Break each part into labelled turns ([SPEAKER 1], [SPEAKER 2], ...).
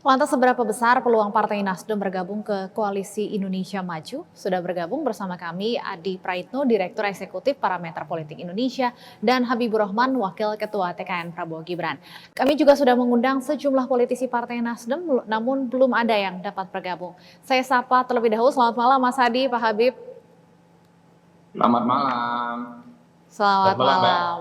[SPEAKER 1] Lantas seberapa besar peluang Partai Nasdem bergabung ke Koalisi Indonesia Maju? Sudah bergabung bersama kami Adi Praitno, Direktur Eksekutif Parameter Politik Indonesia, dan Habibur Rahman, Wakil Ketua TKN Prabowo Gibran. Kami juga sudah mengundang sejumlah politisi Partai Nasdem, namun belum ada yang dapat bergabung. Saya sapa terlebih dahulu, selamat malam Mas Adi, Pak Habib.
[SPEAKER 2] Selamat malam.
[SPEAKER 1] Selamat
[SPEAKER 2] malam, Mbak.
[SPEAKER 1] malam.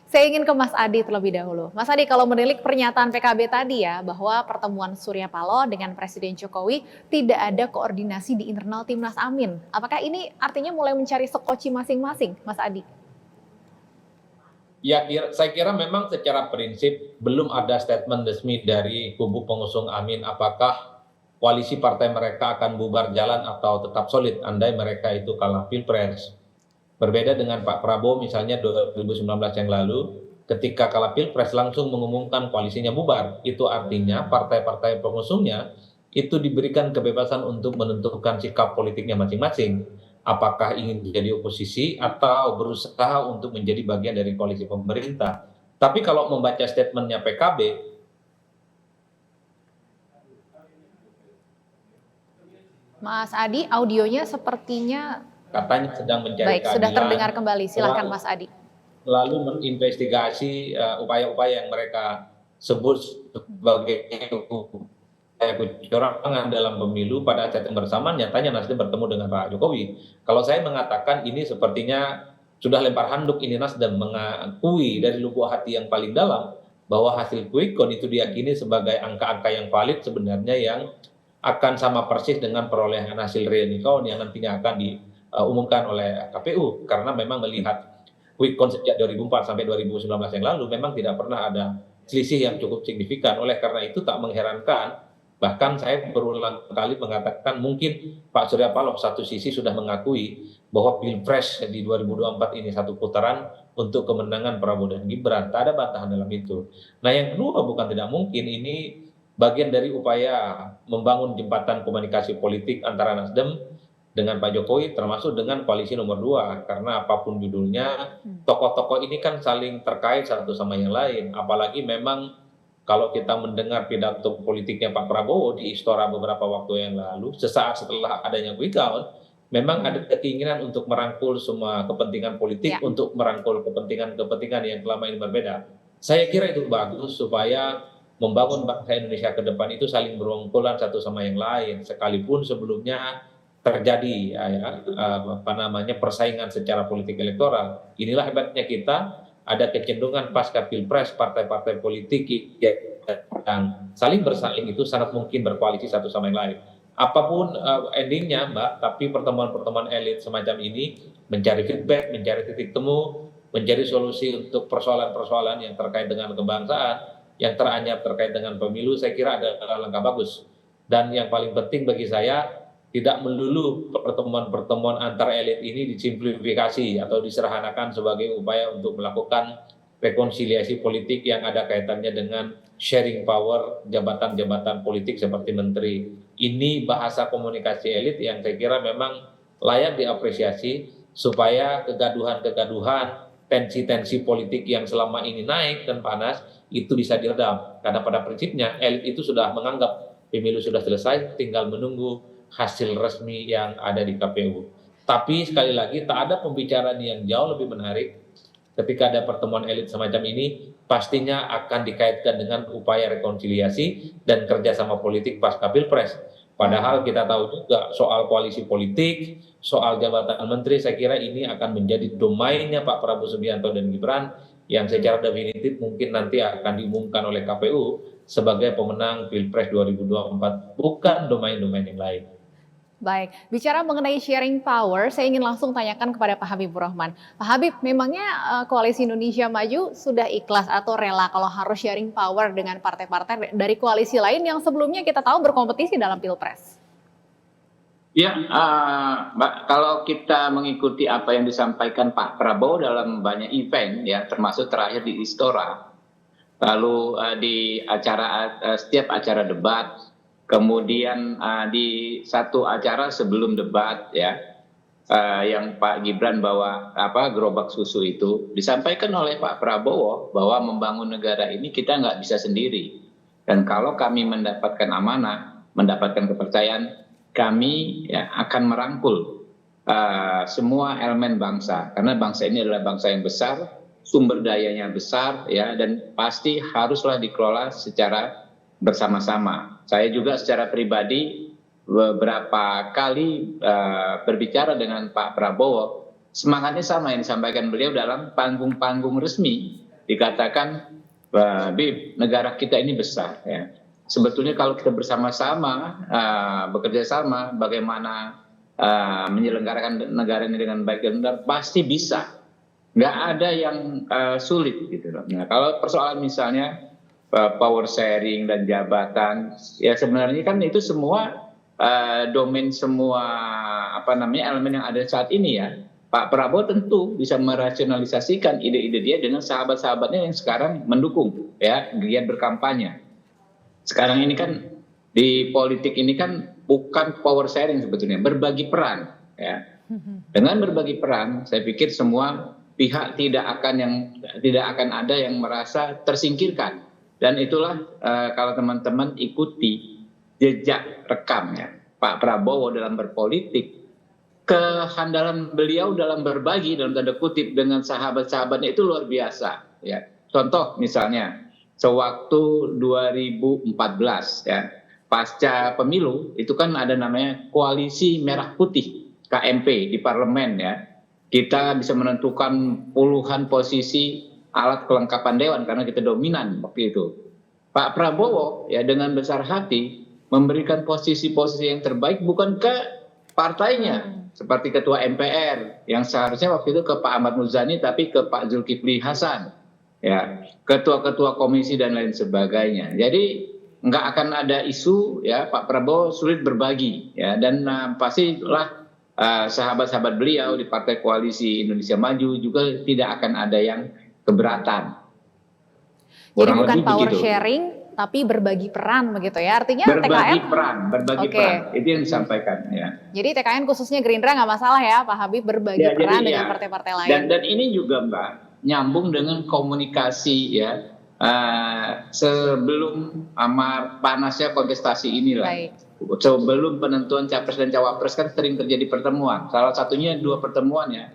[SPEAKER 1] Saya ingin ke Mas Adi terlebih dahulu. Mas Adi, kalau menilik pernyataan PKB tadi ya, bahwa pertemuan Surya Paloh dengan Presiden Jokowi tidak ada koordinasi di internal Timnas Amin. Apakah ini artinya mulai mencari sekoci masing-masing, Mas Adi?
[SPEAKER 2] Ya, saya kira memang secara prinsip belum ada statement resmi dari kubu pengusung Amin apakah koalisi partai mereka akan bubar jalan atau tetap solid andai mereka itu kalah Pilpres. Berbeda dengan Pak Prabowo misalnya 2019 yang lalu, ketika kalah Pilpres langsung mengumumkan koalisinya bubar. Itu artinya partai-partai pengusungnya itu diberikan kebebasan untuk menentukan sikap politiknya masing-masing. Apakah ingin menjadi oposisi atau berusaha untuk menjadi bagian dari koalisi pemerintah. Tapi kalau membaca statementnya PKB,
[SPEAKER 1] Mas Adi, audionya sepertinya
[SPEAKER 2] katanya sedang mencari
[SPEAKER 1] baik, sudah terdengar
[SPEAKER 2] keadilan,
[SPEAKER 1] kembali. Silahkan Mas Adi.
[SPEAKER 2] lalu menginvestigasi upaya-upaya yang mereka sebut sebagai kecurangan dalam pemilu. Pada saat yang bersamaan nyatanya Nasdem bertemu dengan Pak Jokowi. Kalau saya mengatakan ini sepertinya sudah lempar handuk, ini Nasdem mengakui dari lubuk hati yang paling dalam bahwa hasil quick count itu diyakini sebagai angka-angka yang valid sebenarnya, yang akan sama persis dengan perolehan hasil real count yang nantinya akan diumumkan oleh KPU, karena memang melihat quick count sejak 2004 sampai 2019 yang lalu memang tidak pernah ada selisih yang cukup signifikan. Oleh karena itu tak mengherankan, bahkan saya berulang kali mengatakan mungkin Pak Surya Paloh satu sisi sudah mengakui bahwa Pilpres di 2024 ini satu putaran untuk kemenangan Prabowo dan Gibran. Tak ada bantahan dalam itu. Nah, yang kedua, bukan tidak mungkin ini bagian dari upaya membangun jembatan komunikasi politik antara Nasdem dengan Pak Jokowi, termasuk dengan koalisi nomor 2, karena apapun judulnya, tokoh-tokoh ini kan saling terkait satu sama yang lain. Apalagi memang kalau kita mendengar pidato politiknya Pak Prabowo di Istora beberapa waktu yang lalu, sesaat setelah adanya quick count, memang ada keinginan untuk merangkul semua kepentingan politik, untuk merangkul kepentingan-kepentingan yang selama ini berbeda. Saya kira itu bagus supaya membangun bangsa Indonesia ke depan itu saling berongkulan satu sama yang lain, sekalipun sebelumnya terjadi persaingan secara politik elektoral. Inilah hebatnya kita, ada kecenderungan pasca Pilpres partai-partai politik yang saling bersaing itu sangat mungkin berkoalisi satu sama yang lain. Apapun endingnya, Mbak, tapi pertemuan-pertemuan elit semacam ini mencari feedback, mencari titik temu, mencari solusi untuk persoalan-persoalan yang terkait dengan kebangsaan, yang teranyap terkait dengan pemilu, saya kira adalah langkah bagus. Dan yang paling penting bagi saya, tidak melulu pertemuan-pertemuan antar elit ini disimplifikasi atau diserahanakan sebagai upaya untuk melakukan rekonsiliasi politik yang ada kaitannya dengan sharing power jabatan-jabatan politik seperti menteri. Ini bahasa komunikasi elit yang saya kira memang layak diapresiasi supaya kegaduhan-kegaduhan, tensi-tensi politik yang selama ini naik dan panas itu bisa diredam. Karena pada prinsipnya elit itu sudah menganggap pemilu sudah selesai, tinggal menunggu hasil resmi yang ada di KPU. Tapi sekali lagi tak ada pembicaraan yang jauh lebih menarik ketika ada pertemuan elit semacam ini, pastinya akan dikaitkan dengan upaya rekonsiliasi dan kerjasama politik pasca Pilpres. Padahal kita tahu juga soal koalisi politik, soal jabatan menteri, saya kira ini akan menjadi domainnya Pak Prabowo Subianto dan Gibran, yang secara definitif mungkin nanti akan diumumkan oleh KPU sebagai pemenang Pilpres 2024, bukan domain-domain yang lain.
[SPEAKER 1] Baik, bicara mengenai sharing power, saya ingin langsung tanyakan kepada Pak Habibur Rahman. Pak Habib, memangnya Koalisi Indonesia Maju sudah ikhlas atau rela kalau harus sharing power dengan partai-partai dari koalisi lain yang sebelumnya kita tahu berkompetisi dalam Pilpres?
[SPEAKER 3] Ya, Mbak, kalau kita mengikuti apa yang disampaikan Pak Prabowo dalam banyak event, ya, termasuk terakhir di Istora, lalu di setiap acara debat, kemudian di satu acara sebelum debat, ya, yang Pak Gibran bawa gerobak susu itu, disampaikan oleh Pak Prabowo bahwa membangun negara ini kita nggak bisa sendiri. Dan kalau kami mendapatkan amanah, mendapatkan kepercayaan, kami ya akan merangkul semua elemen bangsa, karena bangsa ini adalah bangsa yang besar, sumber dayanya besar, ya, dan pasti haruslah dikelola secara bersama-sama. Saya juga secara pribadi beberapa kali berbicara dengan Pak Prabowo, semangatnya sama yang disampaikan beliau dalam panggung-panggung resmi. Dikatakan, Bib, negara kita ini besar, ya. Sebetulnya kalau kita bersama-sama bekerja sama, bagaimana menyelenggarakan negara ini dengan baik dan benar, pasti bisa. Nggak ada yang sulit gitu loh. Nah, kalau persoalan misalnya power sharing dan jabatan, ya sebenarnya kan itu semua domain semua elemen yang ada saat ini, ya. Pak Prabowo tentu bisa merasionalisasikan ide-ide dia dengan sahabat-sahabatnya yang sekarang mendukung, ya, giat berkampanye. Sekarang ini kan di politik ini kan bukan power sharing sebetulnya, berbagi peran, ya. Dengan berbagi peran, saya pikir semua pihak tidak akan ada yang merasa tersingkirkan. Dan itulah kalau teman-teman ikuti jejak rekamnya Pak Prabowo dalam berpolitik, kehandalan beliau dalam berbagi dalam tanda kutip dengan sahabat-sahabatnya itu luar biasa, ya. Contoh misalnya sewaktu 2014, ya, pasca pemilu itu kan ada namanya koalisi merah putih KMP di parlemen, ya. Kita bisa menentukan puluhan posisi alat kelengkapan dewan karena kita dominan waktu itu. Pak Prabowo ya dengan besar hati memberikan posisi-posisi yang terbaik bukan ke partainya, seperti ketua MPR yang seharusnya waktu itu ke Pak Ahmad Muzani tapi ke Pak Zulkifli Hasan, ya, ketua-ketua komisi dan lain sebagainya. Jadi nggak akan ada isu, ya, Pak Prabowo sulit berbagi, ya, dan pastilah sahabat-sahabat beliau di Partai Koalisi Indonesia Maju juga tidak akan ada yang keberatan.
[SPEAKER 1] Jadi bukan power sharing, tapi berbagi peran begitu ya. Artinya
[SPEAKER 3] berbagi
[SPEAKER 1] TKN
[SPEAKER 3] peran itu yang disampaikan, ya.
[SPEAKER 1] Jadi TKN khususnya Gerindra nggak masalah ya Pak Habib berbagi peran dengan partai-partai lain.
[SPEAKER 3] Dan ini juga Mbak nyambung dengan komunikasi, ya, sebelum panasnya kontestasi inilah. Baik. Sebelum penentuan capres dan cawapres kan sering terjadi pertemuan. Salah satunya 2 pertemuan, ya,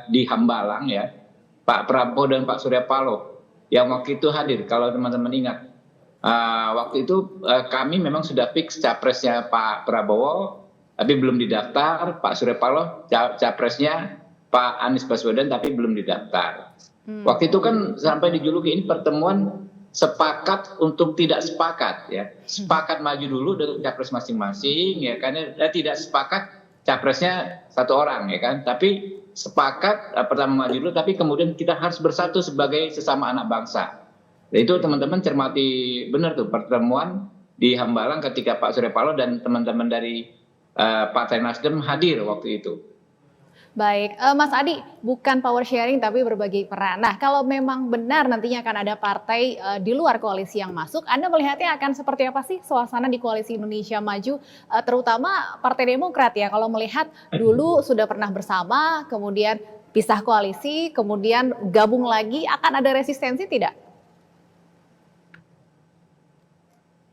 [SPEAKER 3] di Hambalang, ya, Pak Prabowo dan Pak Surya Paloh yang waktu itu hadir. Kalau teman-teman ingat, waktu itu kami memang sudah fix capresnya Pak Prabowo, tapi belum didaftar. Pak Surya Paloh capresnya Pak Anies Baswedan, tapi belum didaftar. Waktu itu kan sampai dijuluki ini pertemuan sepakat untuk tidak sepakat, ya. Sepakat maju dulu dengan capres masing-masing, ya, karena tidak sepakat capresnya satu orang, ya kan. Tapi sepakat pertama maju dulu, tapi kemudian kita harus bersatu sebagai sesama anak bangsa. Nah, itu teman-teman cermati benar tuh pertemuan di Hambalang ketika Pak Surya Paloh dan teman-teman dari Partai Nasdem hadir waktu itu.
[SPEAKER 1] Baik, Mas Adi, bukan power sharing tapi berbagi peran. Nah, kalau memang benar nantinya akan ada partai di luar koalisi yang masuk, Anda melihatnya akan seperti apa sih suasana di koalisi Indonesia Maju, terutama Partai Demokrat ya, kalau melihat dulu sudah pernah bersama, kemudian pisah koalisi, kemudian gabung lagi, akan ada resistensi tidak?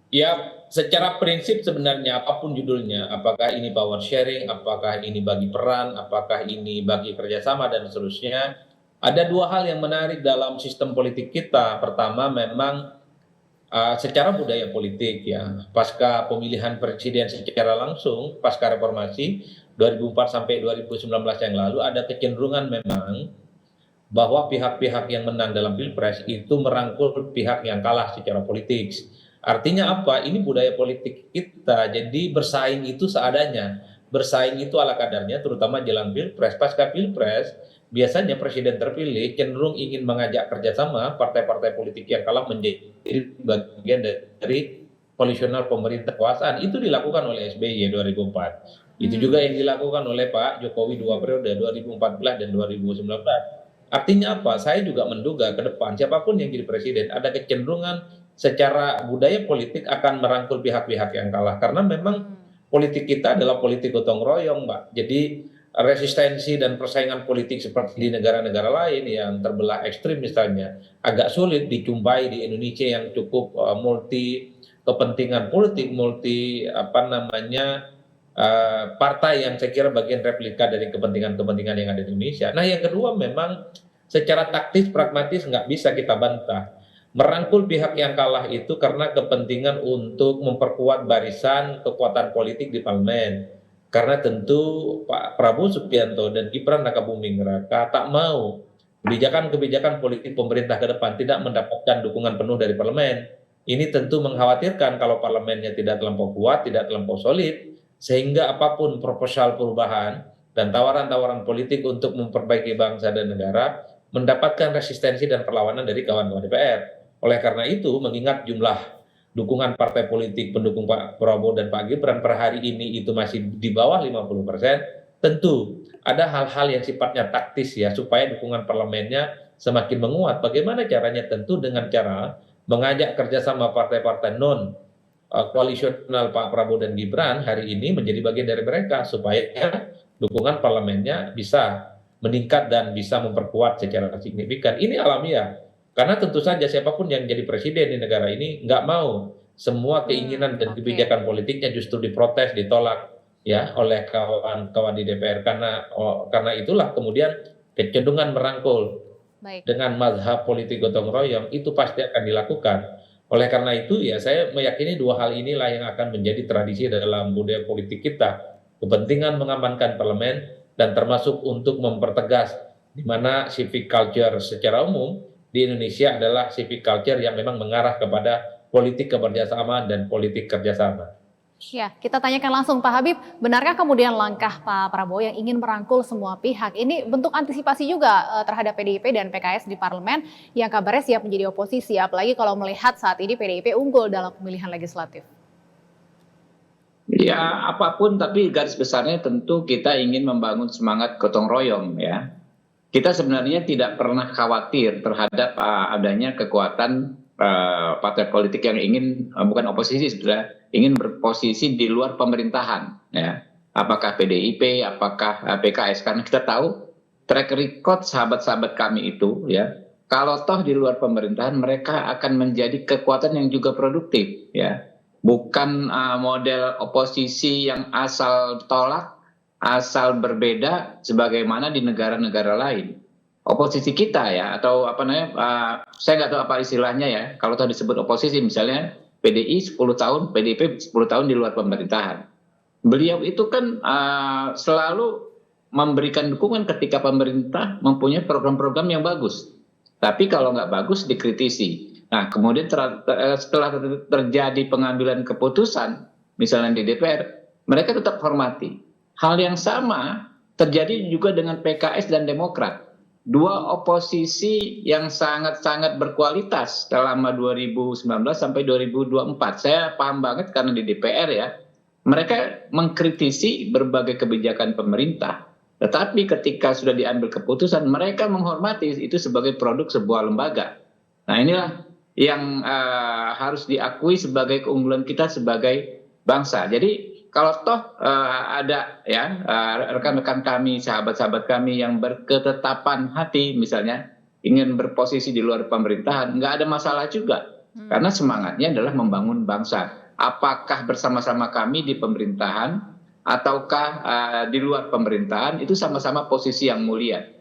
[SPEAKER 2] Ya, secara prinsip sebenarnya apapun judulnya, apakah ini power sharing, apakah ini bagi peran, apakah ini bagi kerjasama dan seterusnya, ada 2 hal yang menarik dalam sistem politik kita. Pertama, memang secara budaya politik, ya, pasca pemilihan presiden secara langsung, pasca reformasi 2004 sampai 2019 yang lalu, ada kecenderungan memang bahwa pihak-pihak yang menang dalam Pilpres itu merangkul pihak yang kalah secara politik. Artinya apa? Ini budaya politik kita. Jadi bersaing itu seadanya. Bersaing itu ala kadarnya, terutama jelang Pilpres. Pasca Pilpres, biasanya presiden terpilih cenderung ingin mengajak kerjasama partai-partai politik yang kalah menjadi bagian dari koalisional pemerintah kekuasaan. Itu dilakukan oleh SBY 2004. Itu juga yang dilakukan oleh Pak Jokowi 2 periode, 2014 dan 2019. Artinya apa? Saya juga menduga ke depan siapapun yang jadi presiden ada kecenderungan secara budaya politik akan merangkul pihak-pihak yang kalah, karena memang politik kita adalah politik gotong royong, Mbak. Jadi resistensi dan persaingan politik seperti di negara-negara lain yang terbelah ekstrim misalnya, agak sulit dijumpai di Indonesia yang cukup multi kepentingan politik, multi apa namanya partai yang saya kira bagian replika dari kepentingan-kepentingan yang ada di Indonesia. Nah, yang kedua memang secara taktis pragmatis nggak bisa kita bantah. Merangkul pihak yang kalah itu karena kepentingan untuk memperkuat barisan kekuatan politik di parlemen. Karena tentu Pak Prabowo Subianto dan Gibran Rakabuming Raka tak mau kebijakan-kebijakan politik pemerintah ke depan tidak mendapatkan dukungan penuh dari parlemen. Ini tentu mengkhawatirkan kalau parlemennya tidak terlampau kuat, tidak terlampau solid, sehingga apapun proposal perubahan dan tawaran-tawaran politik untuk memperbaiki bangsa dan negara mendapatkan resistensi dan perlawanan dari kawan-kawan DPR. Oleh karena itu, mengingat jumlah dukungan partai politik pendukung Pak Prabowo dan Pak Gibran per hari ini itu masih di bawah 50%, tentu ada hal-hal yang sifatnya taktis ya, supaya dukungan parlemennya semakin menguat. Bagaimana caranya? Tentu dengan cara mengajak kerjasama partai-partai non koalisional Pak Prabowo dan Gibran hari ini menjadi bagian dari mereka, supaya dukungan parlemennya bisa meningkat dan bisa memperkuat secara signifikan. Ini alamiah. Karena tentu saja siapapun yang jadi presiden di negara ini nggak mau semua keinginan dan kebijakan politiknya justru diprotes, ditolak ya oleh kawan-kawan di DPR. Karena itulah kemudian kecenderungan merangkul dengan mazhab politik gotong royong itu pasti akan dilakukan. Oleh karena itu ya saya meyakini dua hal inilah yang akan menjadi tradisi dalam budaya politik kita. Kepentingan mengamankan parlemen dan termasuk untuk mempertegas di mana civic culture secara umum di Indonesia adalah civic culture yang memang mengarah kepada politik kebersamaan dan politik kerjasama.
[SPEAKER 1] Ya, kita tanyakan langsung Pak Habib, benarkah kemudian langkah Pak Prabowo yang ingin merangkul semua pihak ini bentuk antisipasi juga terhadap PDIP dan PKS di parlemen yang kabarnya siap menjadi oposisi, apalagi kalau melihat saat ini PDIP unggul dalam pemilihan legislatif?
[SPEAKER 3] Ya, apapun, tapi garis besarnya tentu kita ingin membangun semangat gotong royong ya. Kita sebenarnya tidak pernah khawatir terhadap adanya kekuatan partai politik yang ingin bukan oposisi sebetulnya, ingin berposisi di luar pemerintahan ya. Apakah PDIP, apakah PKS, karena kita tahu track record sahabat-sahabat kami itu ya, kalau toh di luar pemerintahan mereka akan menjadi kekuatan yang juga produktif ya. Bukan model oposisi yang asal tolak, asal berbeda sebagaimana di negara-negara lain. Oposisi kita ya, atau apa namanya, saya nggak tahu apa istilahnya ya, kalau tahu disebut oposisi misalnya PDI 10 tahun, PDIP 10 tahun di luar pemerintahan. Beliau itu kan selalu memberikan dukungan ketika pemerintah mempunyai program-program yang bagus. Tapi kalau nggak bagus dikritisi. Nah kemudian setelah terjadi pengambilan keputusan, misalnya di DPR, mereka tetap hormati. Hal yang sama terjadi juga dengan PKS dan Demokrat. Dua oposisi yang sangat-sangat berkualitas selama 2019 sampai 2024. Saya paham banget karena di DPR ya, mereka mengkritisi berbagai kebijakan pemerintah. Tetapi ketika sudah diambil keputusan, mereka menghormati itu sebagai produk sebuah lembaga. Nah inilah yang harus diakui sebagai keunggulan kita sebagai bangsa. Jadi kalau toh ada ya rekan-rekan kami, sahabat-sahabat kami yang berketetapan hati misalnya ingin berposisi di luar pemerintahan, nggak ada masalah juga. Karena semangatnya adalah membangun bangsa. Apakah bersama-sama kami di pemerintahan ataukah di luar pemerintahan, itu sama-sama posisi yang mulia.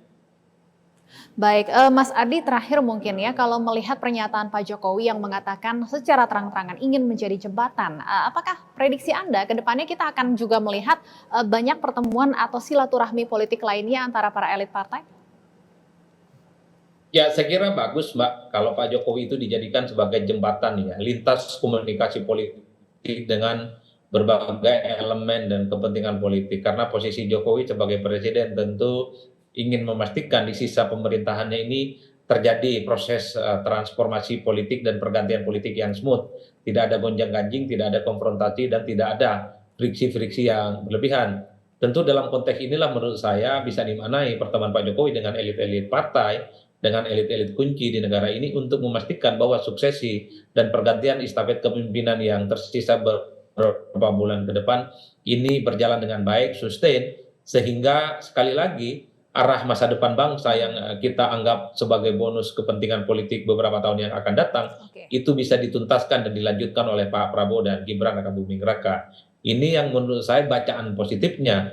[SPEAKER 1] Baik, Mas Adi, terakhir mungkin ya, kalau melihat pernyataan Pak Jokowi yang mengatakan secara terang-terangan ingin menjadi jembatan, apakah prediksi Anda ke depannya kita akan juga melihat banyak pertemuan atau silaturahmi politik lainnya antara para elit partai?
[SPEAKER 2] Ya, saya kira bagus, Mbak, kalau Pak Jokowi itu dijadikan sebagai jembatan ya, lintas komunikasi politik dengan berbagai elemen dan kepentingan politik. Karena posisi Jokowi sebagai presiden tentu ingin memastikan di sisa pemerintahannya ini terjadi proses transformasi politik dan pergantian politik yang smooth. Tidak ada gonjang-ganjing, tidak ada konfrontasi, dan tidak ada friksi-friksi yang berlebihan. Tentu dalam konteks inilah menurut saya bisa dimaknai pertemuan Pak Jokowi dengan elit-elit partai, dengan elit-elit kunci di negara ini untuk memastikan bahwa suksesi dan pergantian estafet kepemimpinan yang tersisa beberapa bulan ke depan ini berjalan dengan baik, sustain, sehingga sekali lagi arah masa depan bangsa yang kita anggap sebagai bonus kepentingan politik beberapa tahun yang akan datang itu bisa dituntaskan dan dilanjutkan oleh Pak Prabowo dan Gibran Rakabuming Raka. Ini yang menurut saya bacaan positifnya.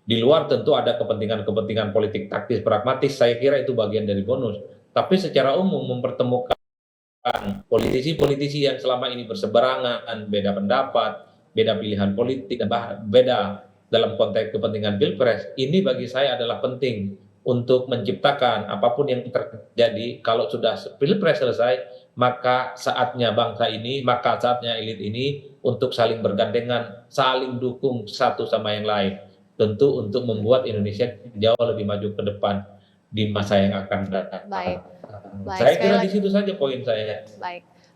[SPEAKER 2] Di luar tentu ada kepentingan-kepentingan politik taktis pragmatis, saya kira itu bagian dari bonus. Tapi secara umum mempertemukan politisi-politisi yang selama ini berseberangan, beda pendapat, beda pilihan politik, dan beda dalam konteks kepentingan Pilpres, ini bagi saya adalah penting untuk menciptakan apapun yang terjadi. Kalau sudah Pilpres selesai, maka saatnya bangsa ini, maka saatnya elit ini untuk saling bergandengan, saling dukung satu sama yang lain. Tentu untuk membuat Indonesia jauh lebih maju ke depan di masa yang akan datang.
[SPEAKER 1] Baik.
[SPEAKER 2] Saya kira di situ saja poin saya.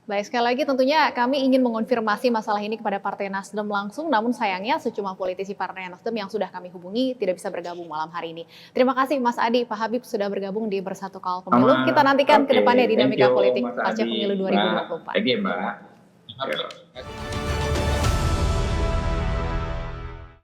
[SPEAKER 1] Baik, sekali lagi tentunya kami ingin mengonfirmasi masalah ini kepada Partai Nasdem langsung, namun sayangnya sejumlah politisi Partai Nasdem yang sudah kami hubungi tidak bisa bergabung malam hari ini. Terima kasih Mas Adi, Pak Habib sudah bergabung di Bersatu Kawal Pemilu. Kita nantikan ke depannya dinamika politik pasca pemilu 2024.
[SPEAKER 3] Thank you, Mbak.